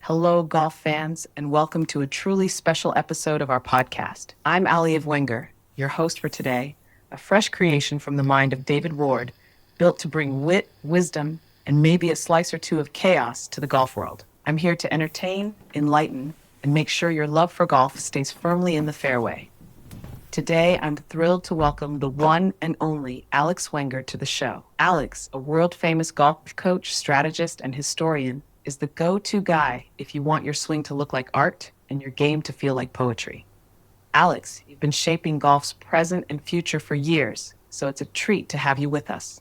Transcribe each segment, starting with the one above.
Hello, golf fans, and welcome to a truly special episode of our podcast. I'm Alieve Wenger, your host for today, a fresh creation from the mind of David Ward, built to bring wit, wisdom, and maybe a slice or two of chaos to the golf world. I'm here to entertain, enlighten, and make sure your love for golf stays firmly in the fairway. Today, I'm thrilled to welcome the one and only Alex Wenger to the show. Alex, a world-famous golf coach, strategist, and historian, is the go-to guy if you want your swing to look like art and your game to feel like poetry. Alex, you've been shaping golf's present and future for years, so it's a treat to have you with us.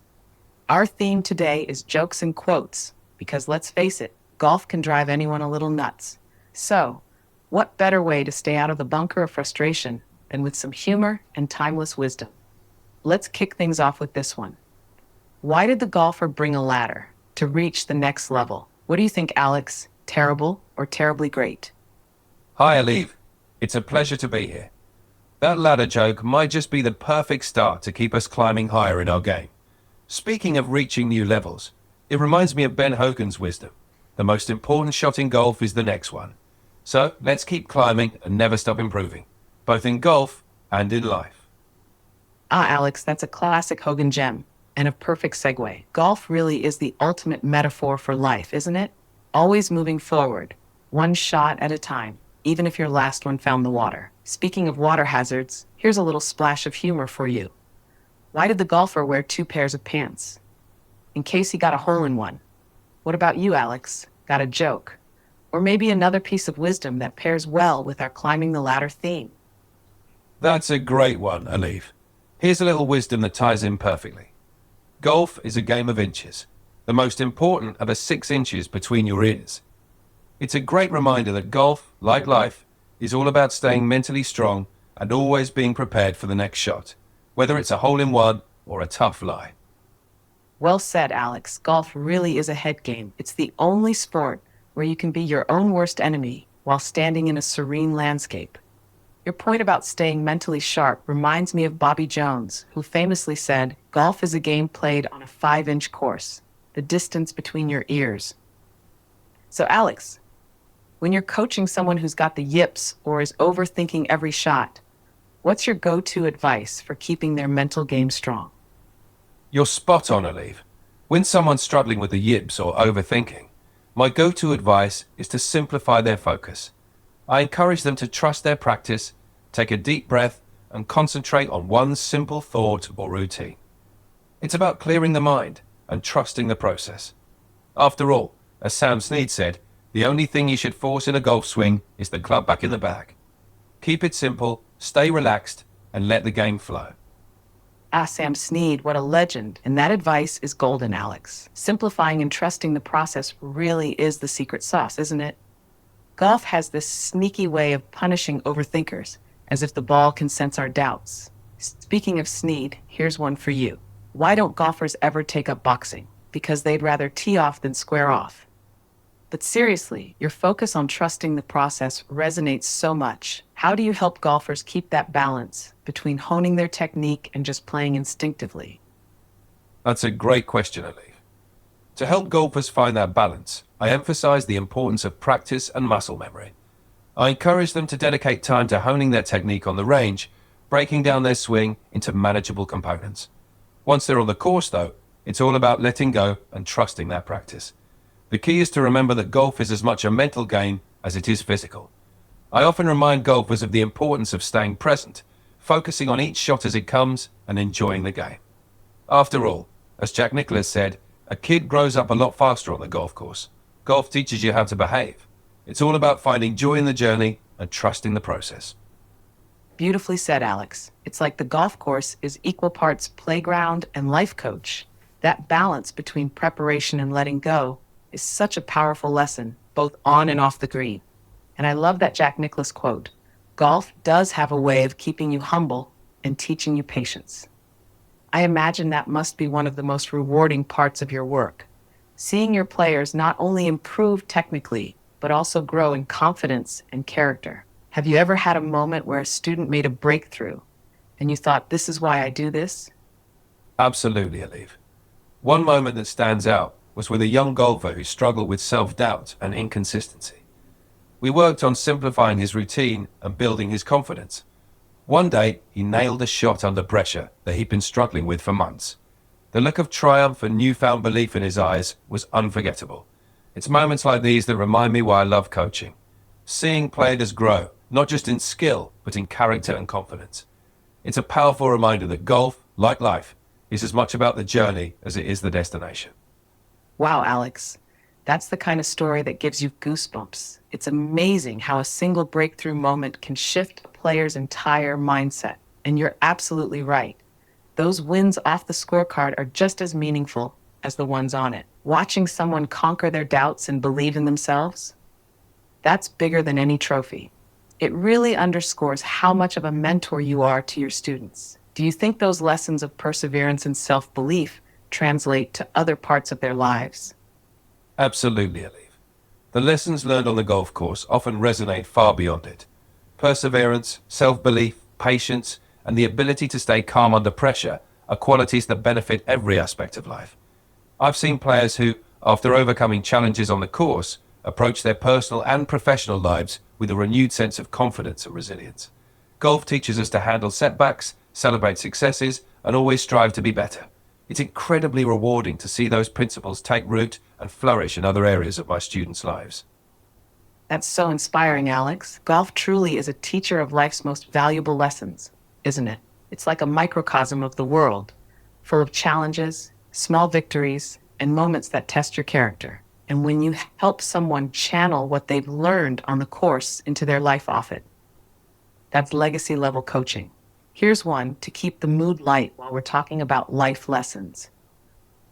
Our theme today is jokes and quotes, because let's face it, golf can drive anyone a little nuts. So, what better way to stay out of the bunker of frustration than with some humor and timeless wisdom? Let's kick things off with this one. Why did the golfer bring a ladder? To reach the next level. What do you think, Alex? Terrible or terribly great? Hi, Alieve. It's a pleasure to be here. That ladder joke might just be the perfect start to keep us climbing higher in our game. Speaking of reaching new levels, it reminds me of Ben Hogan's wisdom. The most important shot in golf is the next one. So let's keep climbing and never stop improving, both in golf and in life. Alex, that's a classic Hogan gem and a perfect segue. Golf really is the ultimate metaphor for life, isn't it? Always moving forward, one shot at a time, even if your last one found the water. Speaking of water hazards, here's a little splash of humor for you. Why did the golfer wear two pairs of pants? In case he got a hole in one. What about you, Alex? Got a joke? Or maybe another piece of wisdom that pairs well with our climbing the ladder theme? That's a great one, Alieve. Here's a little wisdom that ties in perfectly. Golf is a game of inches. The most important are the 6 inches between your ears. It's a great reminder that golf, like life, is all about staying mentally strong and always being prepared for the next shot, whether it's a hole-in-one or a tough lie. Well said, Alex. Golf really is a head game. It's the only sport where you can be your own worst enemy while standing in a serene landscape. Your point about staying mentally sharp reminds me of Bobby Jones, who famously said, "Golf is a game played on a 5-inch course, the distance between your ears." So, Alex, when you're coaching someone who's got the yips or is overthinking every shot, what's your go-to advice for keeping their mental game strong? You're spot on, Alieve. When someone's struggling with the yips or overthinking, my go-to advice is to simplify their focus. I encourage them to trust their practice, take a deep breath, and concentrate on one simple thought or routine. It's about clearing the mind and trusting the process. After all, as Sam Snead said, the only thing you should force in a golf swing is the club back in the bag. Keep it simple, stay relaxed, and let the game flow. Sam Snead, what a legend. And that advice is golden, Alex. Simplifying and trusting the process really is the secret sauce, isn't it? Golf has this sneaky way of punishing overthinkers, as if the ball can sense our doubts. Speaking of Snead, here's one for you. Why don't golfers ever take up boxing? Because they'd rather tee off than square off. But seriously, your focus on trusting the process resonates so much. How do you help golfers keep that balance between honing their technique and just playing instinctively? That's a great question, Alieve. To help golfers find that balance, I emphasize the importance of practice and muscle memory. I encourage them to dedicate time to honing their technique on the range, breaking down their swing into manageable components. Once they're on the course, though, it's all about letting go and trusting that practice. The key is to remember that golf is as much a mental game as it is physical. I often remind golfers of the importance of staying present, focusing on each shot as it comes, and enjoying the game. After all, as Jack Nicklaus said, a kid grows up a lot faster on the golf course. Golf teaches you how to behave. It's all about finding joy in the journey and trusting the process. Beautifully said, Alex. It's like the golf course is equal parts playground and life coach. That balance between preparation and letting go is such a powerful lesson, both on and off the green. And I love that Jack Nicklaus quote, "Golf does have a way of keeping you humble and teaching you patience." I imagine that must be one of the most rewarding parts of your work, seeing your players not only improve technically, but also grow in confidence and character. Have you ever had a moment where a student made a breakthrough and you thought, "This is why I do this"? Absolutely, Alieve. One moment that stands out was with a young golfer who struggled with self-doubt and inconsistency. We worked on simplifying his routine and building his confidence. One day, he nailed a shot under pressure that he'd been struggling with for months. The look of triumph and newfound belief in his eyes was unforgettable. It's moments like these that remind me why I love coaching. Seeing players grow, not just in skill, but in character and confidence. It's a powerful reminder that golf, like life, is as much about the journey as it is the destination. Wow, Alex, that's the kind of story that gives you goosebumps. It's amazing how a single breakthrough moment can shift a player's entire mindset. And you're absolutely right. Those wins off the scorecard are just as meaningful as the ones on it. Watching someone conquer their doubts and believe in themselves, that's bigger than any trophy. It really underscores how much of a mentor you are to your students. Do you think those lessons of perseverance and self-belief translate to other parts of their lives? Absolutely, Alieve. The lessons learned on the golf course often resonate far beyond it. Perseverance, self-belief, patience, and the ability to stay calm under pressure are qualities that benefit every aspect of life. I've seen players who, after overcoming challenges on the course, approach their personal and professional lives with a renewed sense of confidence and resilience. Golf teaches us to handle setbacks, celebrate successes, and always strive to be better. It's incredibly rewarding to see those principles take root and flourish in other areas of my students' lives. That's so inspiring, Alex. Golf truly is a teacher of life's most valuable lessons, isn't it? It's like a microcosm of the world, full of challenges, small victories, and moments that test your character. And when you help someone channel what they've learned on the course into their life off it, that's legacy level coaching. Here's one to keep the mood light while we're talking about life lessons.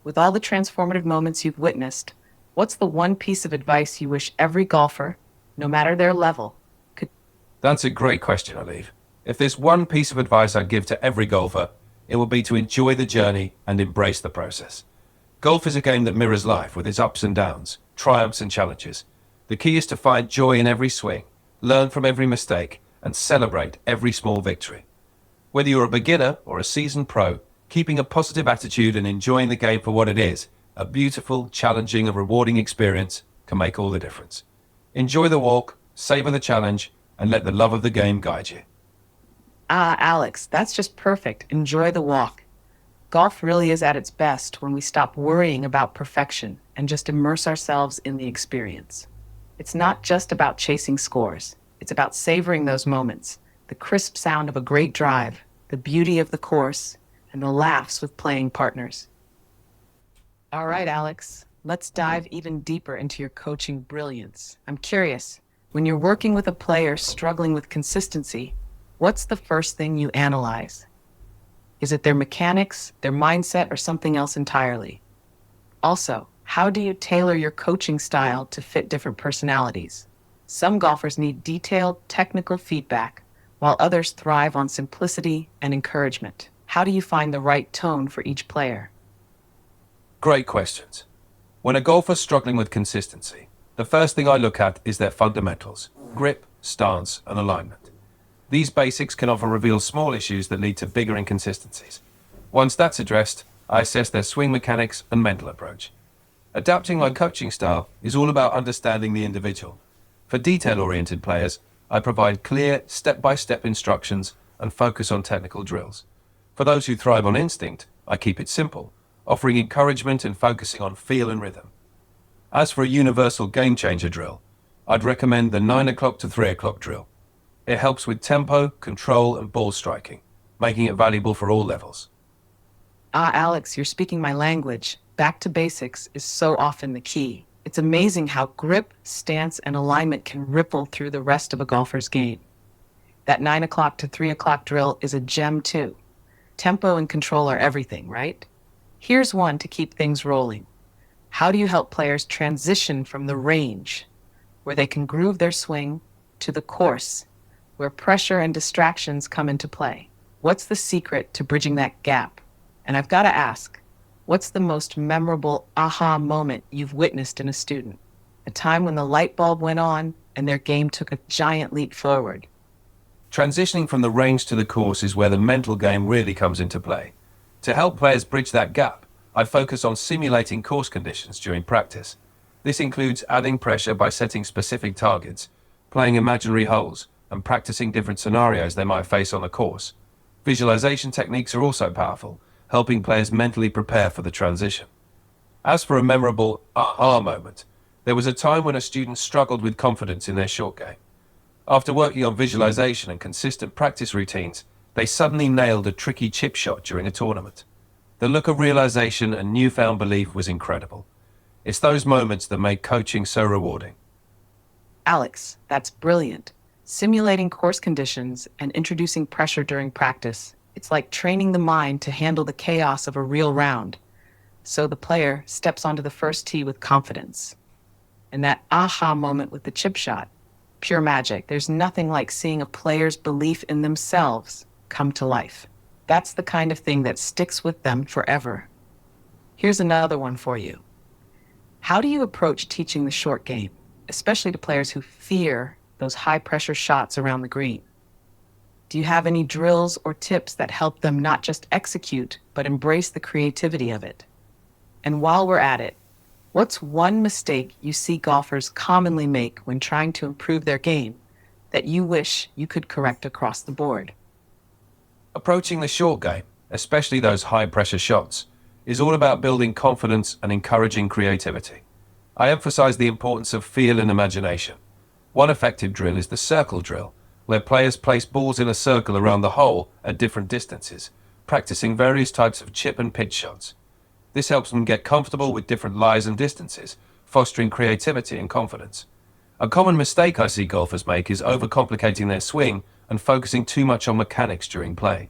With all the transformative moments you've witnessed, what's the one piece of advice you wish every golfer, no matter their level, could? That's a great question, Alieve. If there's one piece of advice I'd give to every golfer, it would be to enjoy the journey and embrace the process. Golf is a game that mirrors life with its ups and downs, triumphs and challenges. The key is to find joy in every swing, learn from every mistake, and celebrate every small victory. Whether you're a beginner or a seasoned pro, keeping a positive attitude and enjoying the game for what it is, a beautiful, challenging, and rewarding experience, can make all the difference. Enjoy the walk, savor the challenge, and let the love of the game guide you. Ah, Alex, that's just perfect. Enjoy the walk. Golf really is at its best when we stop worrying about perfection and just immerse ourselves in the experience. It's not just about chasing scores. It's about savoring those moments, the crisp sound of a great drive, the beauty of the course, and the laughs with playing partners. All right, Alex, let's dive even deeper into your coaching brilliance. I'm curious, when you're working with a player struggling with consistency, what's the first thing you analyze? Is it their mechanics, their mindset, or something else entirely? Also, how do you tailor your coaching style to fit different personalities? Some golfers need detailed, technical feedback, while others thrive on simplicity and encouragement. How do you find the right tone for each player? Great questions. When a golfer's struggling with consistency, the first thing I look at is their fundamentals: grip, stance, and alignment. These basics can often reveal small issues that lead to bigger inconsistencies. Once that's addressed, I assess their swing mechanics and mental approach. Adapting my coaching style is all about understanding the individual. For detail-oriented players, I provide clear, step-by-step instructions and focus on technical drills. For those who thrive on instinct, I keep it simple, offering encouragement and focusing on feel and rhythm. As for a universal game-changer drill, I'd recommend the 9 o'clock to 3 o'clock drill. It helps with tempo, control, and ball striking, making it valuable for all levels. Ah, Alex, you're speaking my language. Back to basics is so often the key. It's amazing how grip, stance, and alignment can ripple through the rest of a golfer's game. That 9 o'clock to 3 o'clock drill is a gem too. Tempo and control are everything, right? Here's one to keep things rolling. How do you help players transition from the range, where they can groove their swing, to the course, where pressure and distractions come into play? What's the secret to bridging that gap? And I've got to ask, what's the most memorable aha moment you've witnessed in a student? A time when the light bulb went on and their game took a giant leap forward. Transitioning from the range to the course is where the mental game really comes into play. To help players bridge that gap, I focus on simulating course conditions during practice. This includes adding pressure by setting specific targets, playing imaginary holes, and practicing different scenarios they might face on the course. Visualization techniques are also powerful, helping players mentally prepare for the transition. As for a memorable aha moment, there was a time when a student struggled with confidence in their short game. After working on visualization and consistent practice routines, they suddenly nailed a tricky chip shot during a tournament. The look of realization and newfound belief was incredible. It's those moments that make coaching so rewarding. Alex, that's brilliant. Simulating course conditions and introducing pressure during practice. It's like training the mind to handle the chaos of a real round. So the player steps onto the first tee with confidence. And that aha moment with the chip shot, pure magic. There's nothing like seeing a player's belief in themselves come to life. That's the kind of thing that sticks with them forever. Here's another one for you. How do you approach teaching the short game, especially to players who fear those high-pressure shots around the green? Do you have any drills or tips that help them not just execute, but embrace the creativity of it? And while we're at it, what's one mistake you see golfers commonly make when trying to improve their game that you wish you could correct across the board? Approaching the short game, especially those high-pressure shots, is all about building confidence and encouraging creativity. I emphasize the importance of feel and imagination. One effective drill is the circle drill, where players place balls in a circle around the hole at different distances, practicing various types of chip and pitch shots. This helps them get comfortable with different lies and distances, fostering creativity and confidence. A common mistake I see golfers make is overcomplicating their swing and focusing too much on mechanics during play.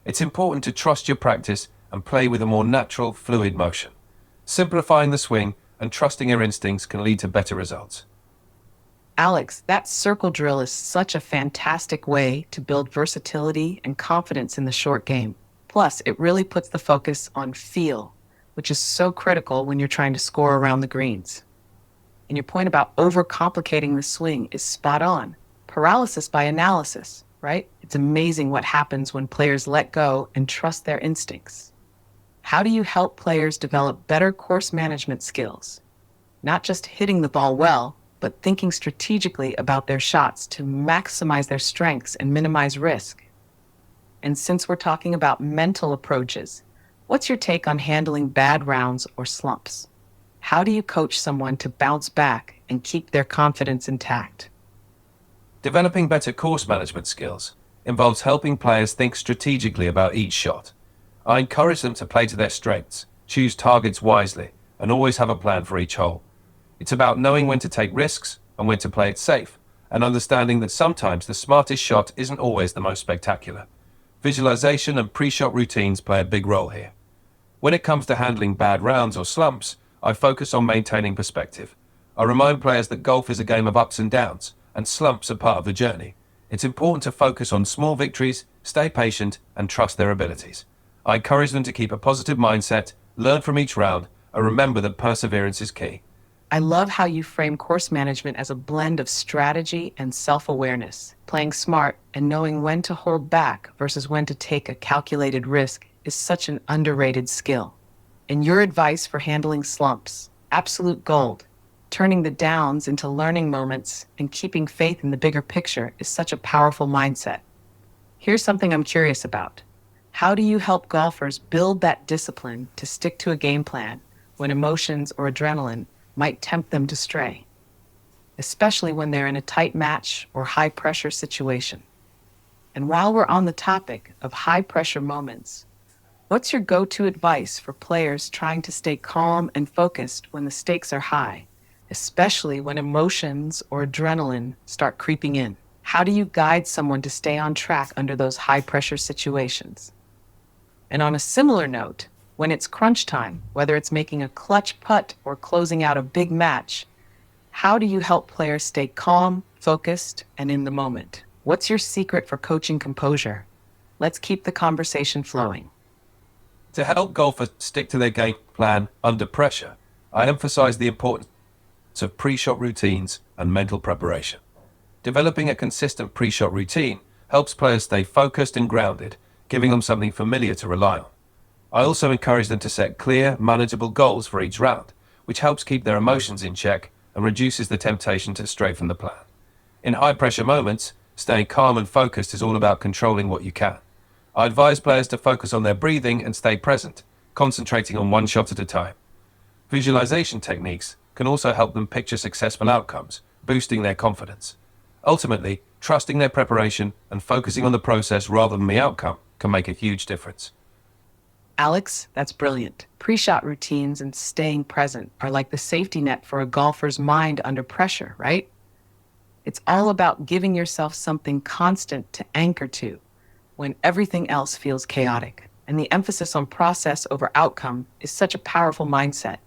It's important to trust your practice and play with a more natural, fluid motion. Simplifying the swing and trusting your instincts can lead to better results. Alex, that circle drill is such a fantastic way to build versatility and confidence in the short game. Plus, it really puts the focus on feel, which is so critical when you're trying to score around the greens. And your point about overcomplicating the swing is spot on. Paralysis by analysis, right? It's amazing what happens when players let go and trust their instincts. How do you help players develop better course management skills? Not just hitting the ball well, but thinking strategically about their shots to maximize their strengths and minimize risk. And since we're talking about mental approaches, what's your take on handling bad rounds or slumps? How do you coach someone to bounce back and keep their confidence intact? Developing better course management skills involves helping players think strategically about each shot. I encourage them to play to their strengths, choose targets wisely, and always have a plan for each hole. It's about knowing when to take risks and when to play it safe, and understanding that sometimes the smartest shot isn't always the most spectacular. Visualization and pre-shot routines play a big role here. When it comes to handling bad rounds or slumps, I focus on maintaining perspective. I remind players that golf is a game of ups and downs, and slumps are part of the journey. It's important to focus on small victories, stay patient, and trust their abilities. I encourage them to keep a positive mindset, learn from each round, and remember that perseverance is key. I love how you frame course management as a blend of strategy and self-awareness. Playing smart and knowing when to hold back versus when to take a calculated risk is such an underrated skill. And your advice for handling slumps, absolute gold. Turning the downs into learning moments and keeping faith in the bigger picture is such a powerful mindset. Here's something I'm curious about. How do you help golfers build that discipline to stick to a game plan when emotions or adrenaline might tempt them to stray, especially when they're in a tight match or high-pressure situation? And while we're on the topic of high-pressure moments, what's your go-to advice for players trying to stay calm and focused when the stakes are high, especially when emotions or adrenaline start creeping in? How do you guide someone to stay on track under those high-pressure situations? And on a similar note, when it's crunch time, whether it's making a clutch putt or closing out a big match, how do you help players stay calm, focused, and in the moment? What's your secret for coaching composure? Let's keep the conversation flowing. To help golfers stick to their game plan under pressure, I emphasize the importance of pre-shot routines and mental preparation. Developing a consistent pre-shot routine helps players stay focused and grounded, giving them something familiar to rely on. I also encourage them to set clear, manageable goals for each round, which helps keep their emotions in check and reduces the temptation to stray from the plan. In high-pressure moments, staying calm and focused is all about controlling what you can. I advise players to focus on their breathing and stay present, concentrating on one shot at a time. Visualization techniques can also help them picture successful outcomes, boosting their confidence. Ultimately, trusting their preparation and focusing on the process rather than the outcome can make a huge difference. Alex, that's brilliant. Pre-shot routines and staying present are like the safety net for a golfer's mind under pressure, right? It's all about giving yourself something constant to anchor to when everything else feels chaotic. And the emphasis on process over outcome is such a powerful mindset,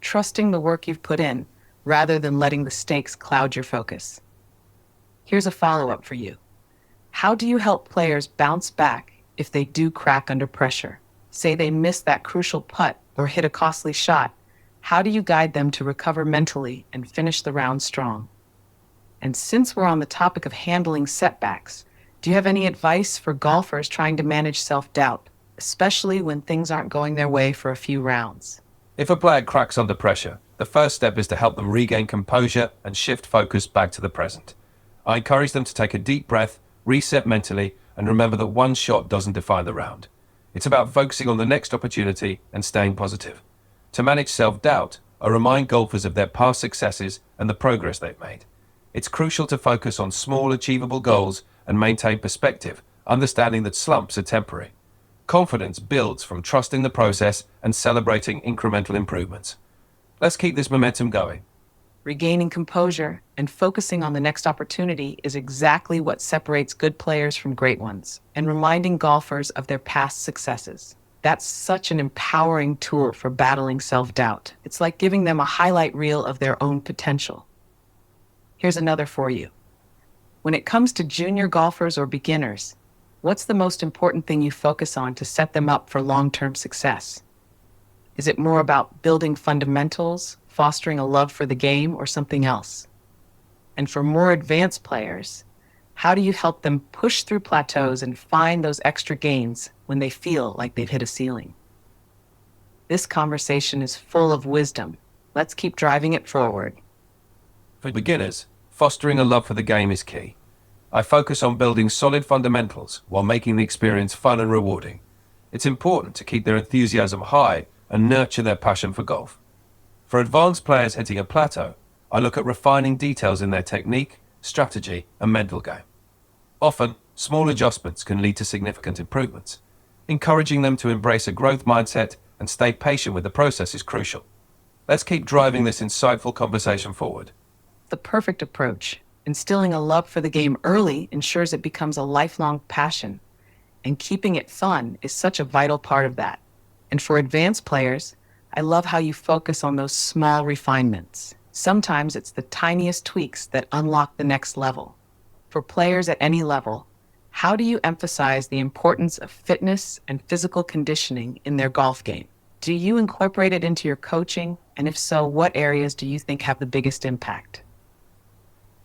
trusting the work you've put in rather than letting the stakes cloud your focus. Here's a follow-up for you. How do you help players bounce back if they do crack under pressure? Say they miss that crucial putt or hit a costly shot. How do you guide them to recover mentally and finish the round strong? And since we're on the topic of handling setbacks, do you have any advice for golfers trying to manage self-doubt, especially when things aren't going their way for a few rounds? If a player cracks under pressure, the first step is to help them regain composure and shift focus back to the present. I encourage them to take a deep breath, reset mentally, and remember that one shot doesn't define the round. It's about focusing on the next opportunity and staying positive. To manage self-doubt, I remind golfers of their past successes and the progress they've made. It's crucial to focus on small, achievable goals and maintain perspective, understanding that slumps are temporary. Confidence builds from trusting the process and celebrating incremental improvements. Let's keep this momentum going. Regaining composure and focusing on the next opportunity is exactly what separates good players from great ones, and reminding golfers of their past successes. That's such an empowering tool for battling self-doubt. It's like giving them a highlight reel of their own potential. Here's another for you. When it comes to junior golfers or beginners, what's the most important thing you focus on to set them up for long-term success? Is it more about building fundamentals, fostering a love for the game, or something else? And for more advanced players, how do you help them push through plateaus and find those extra gains when they feel like they've hit a ceiling? This conversation is full of wisdom. Let's keep driving it forward. For beginners, fostering a love for the game is key. I focus on building solid fundamentals while making the experience fun and rewarding. It's important to keep their enthusiasm high and nurture their passion for golf. For advanced players hitting a plateau, I look at refining details in their technique, strategy, and mental game. Often, small adjustments can lead to significant improvements. Encouraging them to embrace a growth mindset and stay patient with the process is crucial. Let's keep driving this insightful conversation forward. The perfect approach. Instilling a love for the game early ensures it becomes a lifelong passion, and keeping it fun is such a vital part of that. And for advanced players, I love how you focus on those small refinements. Sometimes it's the tiniest tweaks that unlock the next level. For players at any level, how do you emphasize the importance of fitness and physical conditioning in their golf game? Do you incorporate it into your coaching? And if so, what areas do you think have the biggest impact?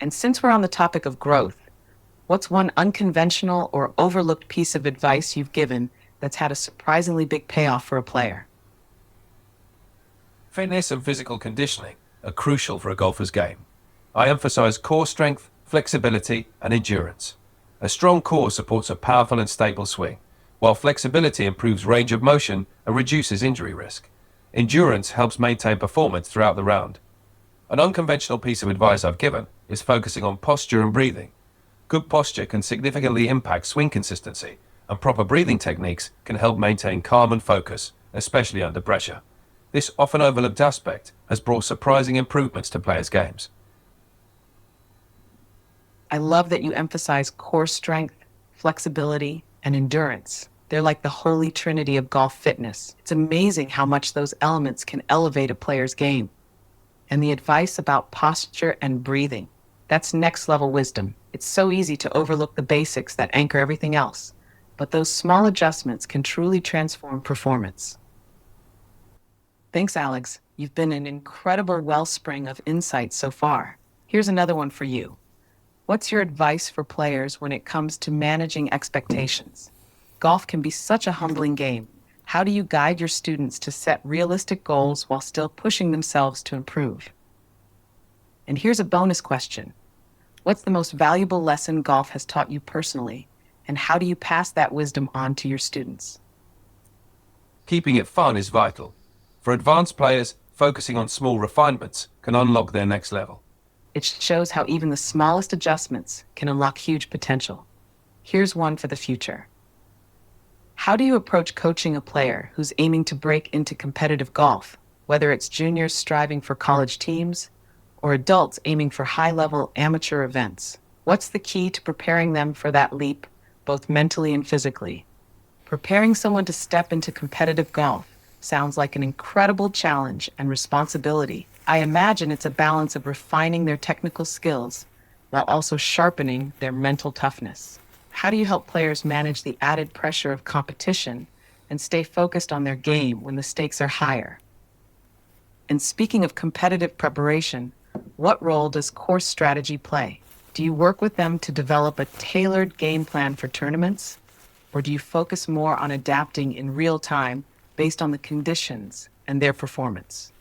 And since we're on the topic of growth, what's one unconventional or overlooked piece of advice you've given that's had a surprisingly big payoff for a player? Fitness and physical conditioning are crucial for a golfer's game. I emphasize core strength, flexibility, and endurance. A strong core supports a powerful and stable swing, while flexibility improves range of motion and reduces injury risk. Endurance helps maintain performance throughout the round. An unconventional piece of advice I've given is focusing on posture and breathing. Good posture can significantly impact swing consistency, and proper breathing techniques can help maintain calm and focus, especially under pressure. This often overlooked aspect has brought surprising improvements to players' games. I love that you emphasize core strength, flexibility, and endurance. They're like the holy trinity of golf fitness. It's amazing how much those elements can elevate a player's game. And the advice about posture and breathing, that's next level wisdom. It's so easy to overlook the basics that anchor everything else, but those small adjustments can truly transform performance. Thanks, Alex. You've been an incredible wellspring of insight so far. Here's another one for you. What's your advice for players when it comes to managing expectations? Golf can be such a humbling game. How do you guide your students to set realistic goals while still pushing themselves to improve? And here's a bonus question. What's the most valuable lesson golf has taught you personally, and how do you pass that wisdom on to your students? Keeping it fun is vital. For advanced players, focusing on small refinements can unlock their next level. It shows how even the smallest adjustments can unlock huge potential. Here's one for the future. How do you approach coaching a player who's aiming to break into competitive golf, whether it's juniors striving for college teams or adults aiming for high-level amateur events? What's the key to preparing them for that leap, both mentally and physically? Preparing someone to step into competitive golf sounds like an incredible challenge and responsibility. I imagine it's a balance of refining their technical skills while also sharpening their mental toughness. How do you help players manage the added pressure of competition and stay focused on their game when the stakes are higher? And speaking of competitive preparation, what role does course strategy play? Do you work with them to develop a tailored game plan for tournaments? Or do you focus more on adapting in real time based on the conditions and their performance?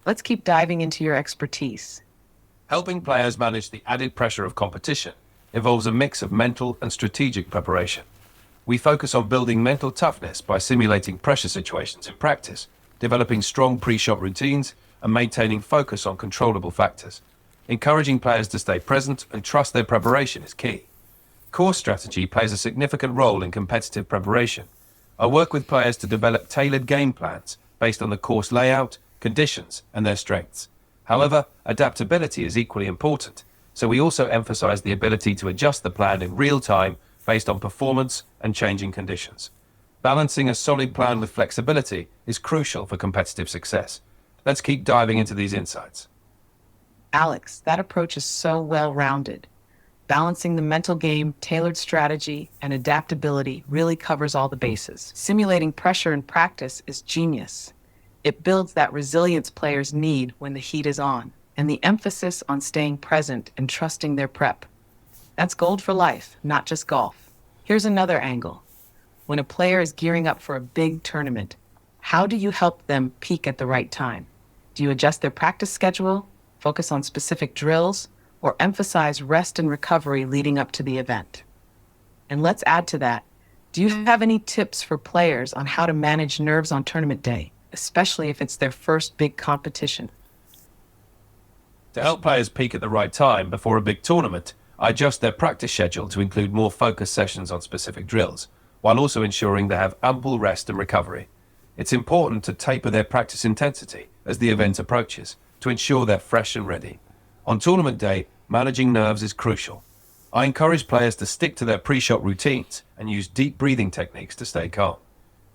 Let's keep diving into your expertise. Helping players manage the added pressure of competition involves a mix of mental and strategic preparation. We focus on building mental toughness by simulating pressure situations in practice, developing strong pre-shot routines, and maintaining focus on controllable factors. Encouraging players to stay present and trust their preparation is key. Course strategy plays a significant role in competitive preparation. I work with players to develop tailored game plans based on the course layout, conditions, and their strengths. However, adaptability is equally important, so we also emphasize the ability to adjust the plan in real time based on performance and changing conditions. Balancing a solid plan with flexibility is crucial for competitive success. Let's keep diving into these insights. Alex, that approach is so well-rounded. Balancing the mental game, tailored strategy, and adaptability really covers all the bases. Simulating pressure in practice is genius. It builds that resilience players need when the heat is on, and the emphasis on staying present and trusting their prep. That's gold for life, not just golf. Here's another angle. When a player is gearing up for a big tournament, how do you help them peak at the right time? Do you adjust their practice schedule, focus on specific drills, or emphasize rest and recovery leading up to the event? And let's add to that, do you have any tips for players on how to manage nerves on tournament day, especially if it's their first big competition? To help players peak at the right time before a big tournament, I adjust their practice schedule to include more focused sessions on specific drills, while also ensuring they have ample rest and recovery. It's important to taper their practice intensity as the event approaches to ensure they're fresh and ready. On tournament day, managing nerves is crucial. I encourage players to stick to their pre-shot routines and use deep breathing techniques to stay calm.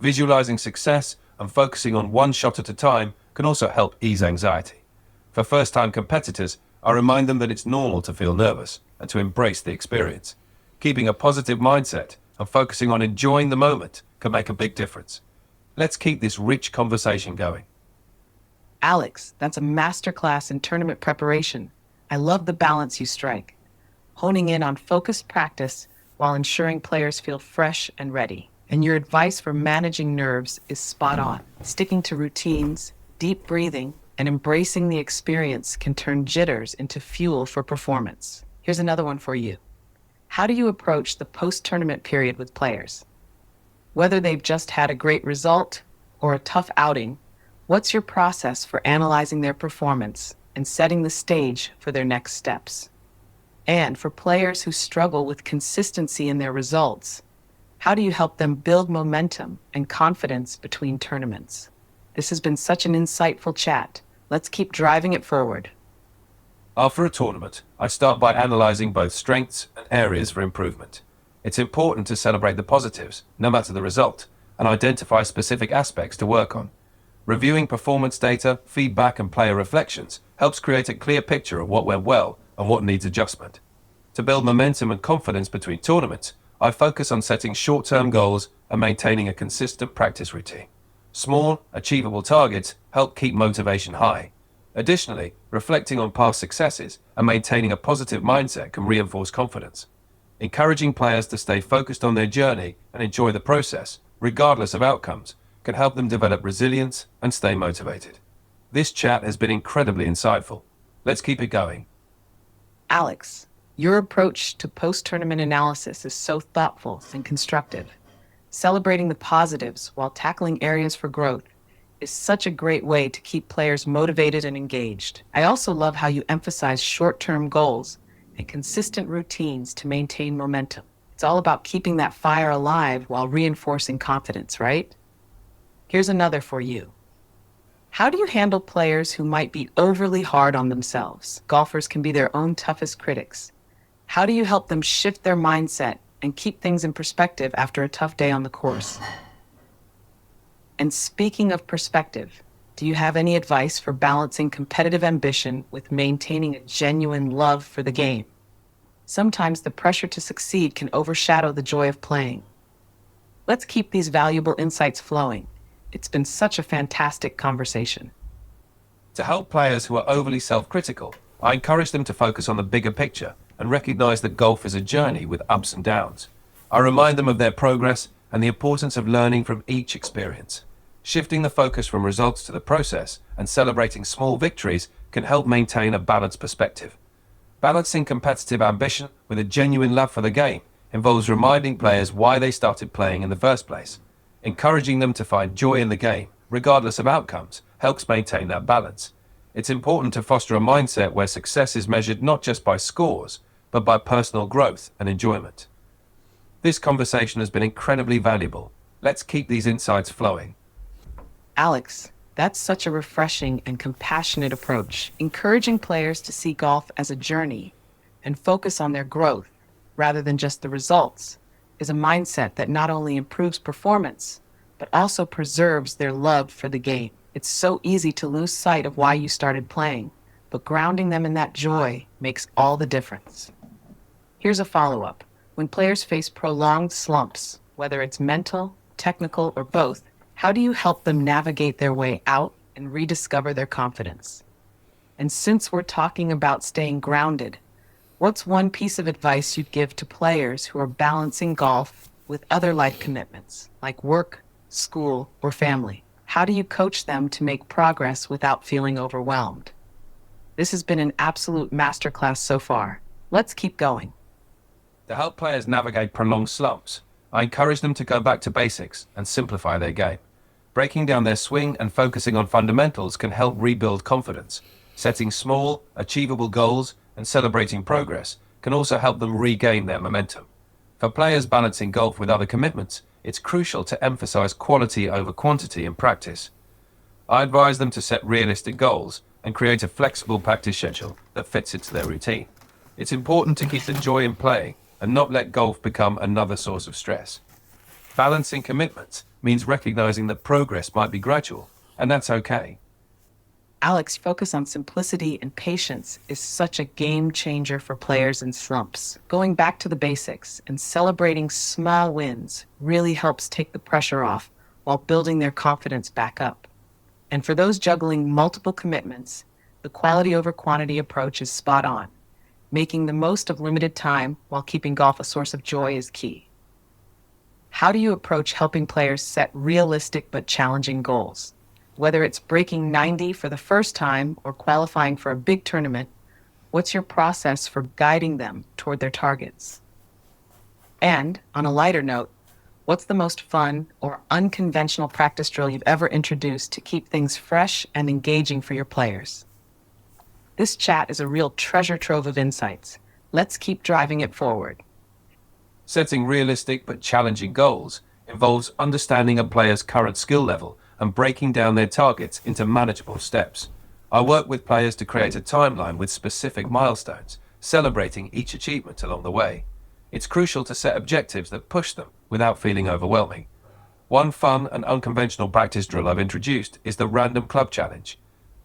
Visualizing success and focusing on one shot at a time can also help ease anxiety. For first-time competitors, I remind them that it's normal to feel nervous and to embrace the experience. Keeping a positive mindset and focusing on enjoying the moment can make a big difference. Let's keep this rich conversation going. Alex, that's a masterclass in tournament preparation. I love the balance you strike, honing in on focused practice while ensuring players feel fresh and ready. And your advice for managing nerves is spot on. Sticking to routines, deep breathing, and embracing the experience can turn jitters into fuel for performance. Here's another one for you. How do you approach the post-tournament period with players? Whether they've just had a great result or a tough outing, what's your process for analyzing their performance and setting the stage for their next steps? And for players who struggle with consistency in their results, how do you help them build momentum and confidence between tournaments? This has been such an insightful chat. Let's keep driving it forward. After a tournament, I start by analyzing both strengths and areas for improvement. It's important to celebrate the positives, no matter the result, and identify specific aspects to work on. Reviewing performance data, feedback, and player reflections helps create a clear picture of what went well and what needs adjustment. To build momentum and confidence between tournaments, I focus on setting short-term goals and maintaining a consistent practice routine. Small, achievable targets help keep motivation high. Additionally, reflecting on past successes and maintaining a positive mindset can reinforce confidence. Encouraging players to stay focused on their journey and enjoy the process, regardless of outcomes, can help them develop resilience and stay motivated. This chat has been incredibly insightful. Let's keep it going. Alex, Your approach to post-tournament analysis is so thoughtful and constructive. Celebrating the positives while tackling areas for growth is such a great way to keep players motivated and engaged. I also love how you emphasize short-term goals and consistent routines to maintain momentum. It's all about keeping that fire alive while reinforcing confidence, right? Here's another for you. How do you handle players who might be overly hard on themselves? Golfers can be their own toughest critics. How do you help them shift their mindset and keep things in perspective after a tough day on the course? And speaking of perspective, do you have any advice for balancing competitive ambition with maintaining a genuine love for the game? Sometimes the pressure to succeed can overshadow the joy of playing. Let's keep these valuable insights flowing. It's been such a fantastic conversation. To help players who are overly self-critical, I encourage them to focus on the bigger picture and recognize that golf is a journey with ups and downs. I remind them of their progress and the importance of learning from each experience. Shifting the focus from results to the process and celebrating small victories can help maintain a balanced perspective. Balancing competitive ambition with a genuine love for the game involves reminding players why they started playing in the first place. Encouraging them to find joy in the game, regardless of outcomes, helps maintain that balance. It's important to foster a mindset where success is measured not just by scores, but by personal growth and enjoyment. This conversation has been incredibly valuable. Let's keep these insights flowing. Alex, that's such a refreshing and compassionate approach. Encouraging players to see golf as a journey and focus on their growth rather than just the results is a mindset that not only improves performance, but also preserves their love for the game. It's so easy to lose sight of why you started playing, but grounding them in that joy makes all the difference. Here's a follow-up. When players face prolonged slumps, whether it's mental, technical, or both, how do you help them navigate their way out and rediscover their confidence? And since we're talking about staying grounded, what's one piece of advice you'd give to players who are balancing golf with other life commitments, like work, school, or family? How do you coach them to make progress without feeling overwhelmed? This has been an absolute masterclass so far. Let's keep going. To help players navigate prolonged slumps, I encourage them to go back to basics and simplify their game. Breaking down their swing and focusing on fundamentals can help rebuild confidence. Setting small, achievable goals and celebrating progress can also help them regain their momentum. For players balancing golf with other commitments, it's crucial to emphasize quality over quantity in practice. I advise them to set realistic goals and create a flexible practice schedule that fits into their routine. It's important to keep the joy in playing and not let golf become another source of stress. Balancing commitments means recognizing that progress might be gradual, and that's okay. Alex, focus on simplicity and patience is such a game changer for players in slumps. Going back to the basics and celebrating small wins really helps take the pressure off while building their confidence back up. And for those juggling multiple commitments, the quality over quantity approach is spot on. Making the most of limited time while keeping golf a source of joy is key. How do you approach helping players set realistic but challenging goals? Whether it's breaking 90 for the first time or qualifying for a big tournament, what's your process for guiding them toward their targets? And on a lighter note, what's the most fun or unconventional practice drill you've ever introduced to keep things fresh and engaging for your players? This chat is a real treasure trove of insights. Let's keep driving it forward. Setting realistic but challenging goals involves understanding a player's current skill level and breaking down their targets into manageable steps. I work with players to create a timeline with specific milestones, celebrating each achievement along the way. It's crucial to set objectives that push them without feeling overwhelming. One fun and unconventional practice drill I've introduced is the random club challenge.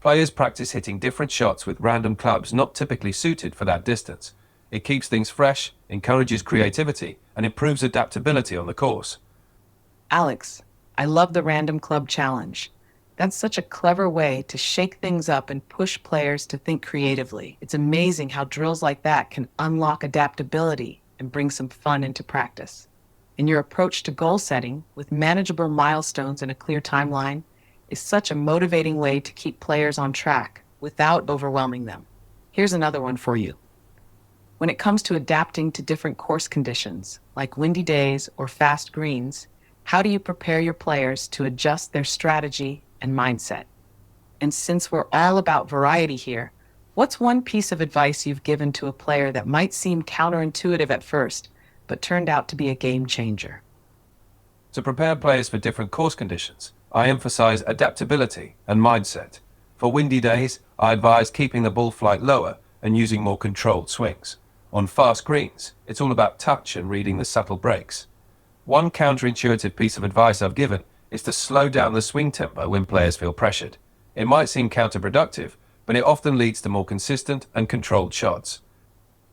Players practice hitting different shots with random clubs not typically suited for that distance. It keeps things fresh, encourages creativity, and improves adaptability on the course. Alex, I love the random club challenge. That's such a clever way to shake things up and push players to think creatively. It's amazing how drills like that can unlock adaptability and bring some fun into practice. And your approach to goal setting with manageable milestones and a clear timeline is such a motivating way to keep players on track without overwhelming them. Here's another one for you. When it comes to adapting to different course conditions, like windy days or fast greens, how do you prepare your players to adjust their strategy and mindset? And since we're all about variety here, what's one piece of advice you've given to a player that might seem counterintuitive at first, but turned out to be a game changer? To prepare players for different course conditions, I emphasize adaptability and mindset. For windy days, I advise keeping the ball flight lower and using more controlled swings. On fast greens, it's all about touch and reading the subtle breaks. One counterintuitive piece of advice I've given is to slow down the swing tempo when players feel pressured. It might seem counterproductive, but it often leads to more consistent and controlled shots.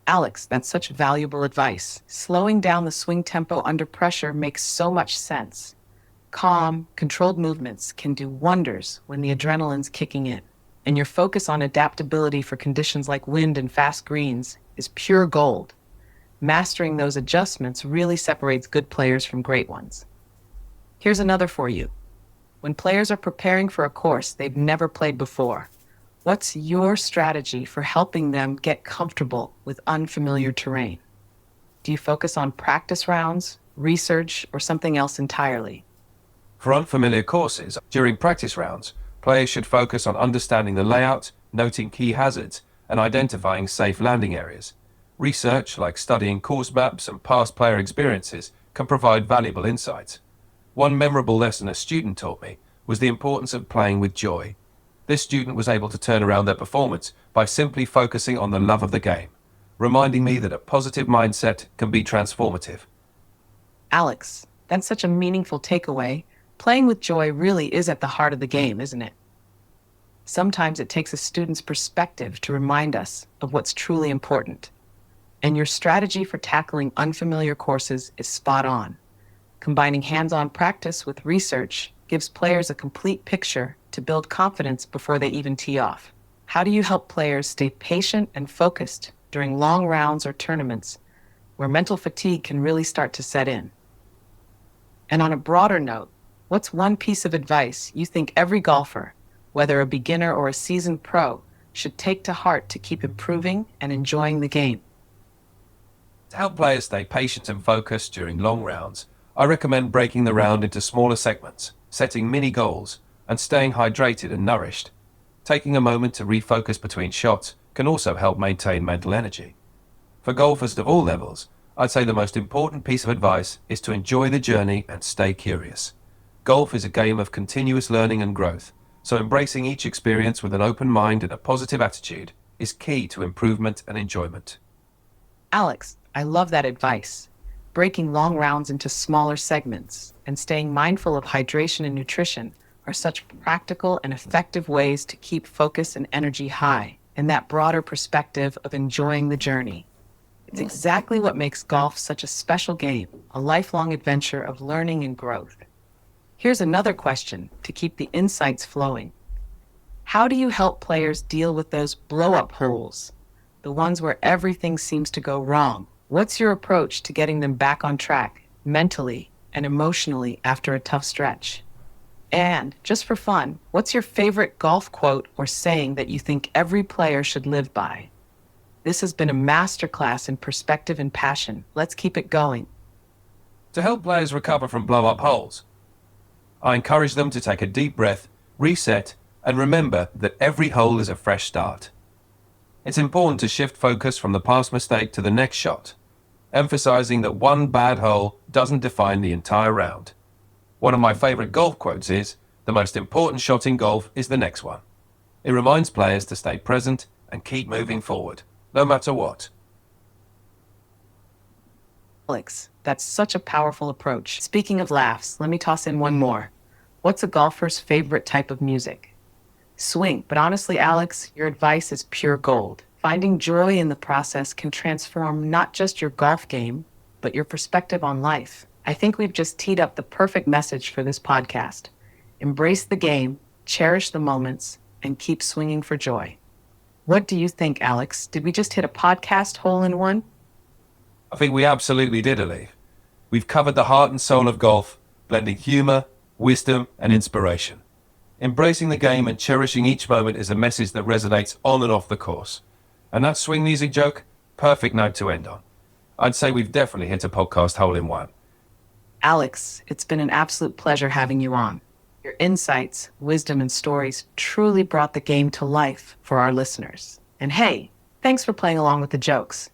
Alex, that's such valuable advice. Slowing down the swing tempo under pressure makes so much sense. Calm, controlled movements can do wonders when the adrenaline's kicking in. And your focus on adaptability for conditions like wind and fast greens is pure gold. Mastering those adjustments really separates good players from great ones. Here's another for you. When players are preparing for a course they've never played before, what's your strategy for helping them get comfortable with unfamiliar terrain? Do you focus on practice rounds, research, or something else entirely? For unfamiliar courses, during practice rounds, players should focus on understanding the layout, noting key hazards, and identifying safe landing areas. Research, like studying course maps and past player experiences, can provide valuable insights. One memorable lesson a student taught me was the importance of playing with joy. This student was able to turn around their performance by simply focusing on the love of the game, reminding me that a positive mindset can be transformative. Alex, that's such a meaningful takeaway. Playing with joy really is at the heart of the game, isn't it? Sometimes it takes a student's perspective to remind us of what's truly important. And your strategy for tackling unfamiliar courses is spot on. Combining hands-on practice with research gives players a complete picture to build confidence before they even tee off. How do you help players stay patient and focused during long rounds or tournaments where mental fatigue can really start to set in? And on a broader note, what's one piece of advice you think every golfer, whether a beginner or a seasoned pro, should take to heart to keep improving and enjoying the game? To help players stay patient and focused during long rounds, I recommend breaking the round into smaller segments, setting mini goals, and staying hydrated and nourished. Taking a moment to refocus between shots can also help maintain mental energy. For golfers of all levels, I'd say the most important piece of advice is to enjoy the journey and stay curious. Golf is a game of continuous learning and growth, so embracing each experience with an open mind and a positive attitude is key to improvement and enjoyment. Alex, I love that advice. Breaking long rounds into smaller segments and staying mindful of hydration and nutrition are such practical and effective ways to keep focus and energy high in that broader perspective of enjoying the journey. It's exactly what makes golf such a special game, a lifelong adventure of learning and growth. Here's another question to keep the insights flowing. How do you help players deal with those blow-up holes, the ones where everything seems to go wrong? What's your approach to getting them back on track, mentally and emotionally after a tough stretch? And, just for fun, what's your favorite golf quote or saying that you think every player should live by? This has been a masterclass in perspective and passion. Let's keep it going. To help players recover from blow-up holes, I encourage them to take a deep breath, reset, and remember that every hole is a fresh start. It's important to shift focus from the past mistake to the next shot, emphasizing that one bad hole doesn't define the entire round. One of my favorite golf quotes is, "The most important shot in golf is the next one." It reminds players to stay present and keep moving forward, no matter what. Alex, that's such a powerful approach. Speaking of laughs, let me toss in one more. What's a golfer's favorite type of music? Swing. But honestly, Alex, your advice is pure gold. Finding joy in the process can transform not just your golf game, but your perspective on life. I think we've just teed up the perfect message for this podcast. Embrace the game, cherish the moments, and keep swinging for joy. What do you think, Alex? Did we just hit a podcast hole in one? I think we absolutely did, Alieve. We've covered the heart and soul of golf, blending humor, wisdom, and inspiration. Embracing the game and cherishing each moment is a message that resonates on and off the course. And that swing music joke, perfect note to end on. I'd say we've definitely hit a podcast hole in one. Alex, it's been an absolute pleasure having you on. Your insights, wisdom, and stories truly brought the game to life for our listeners. And hey, thanks for playing along with the jokes.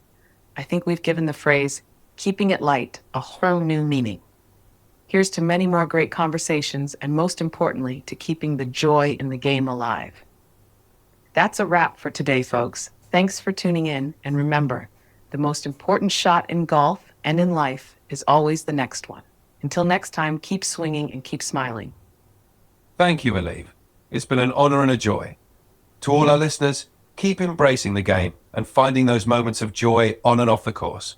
I think we've given the phrase, keeping it light, a whole new meaning. Here's to many more great conversations, and most importantly, to keeping the joy in the game alive. That's a wrap for today, folks. Thanks for tuning in, and remember, the most important shot in golf and in life is always the next one. Until next time, keep swinging and keep smiling. Thank you, Alieve. It's been an honor and a joy. To all our listeners, keep embracing the game and finding those moments of joy on and off the course.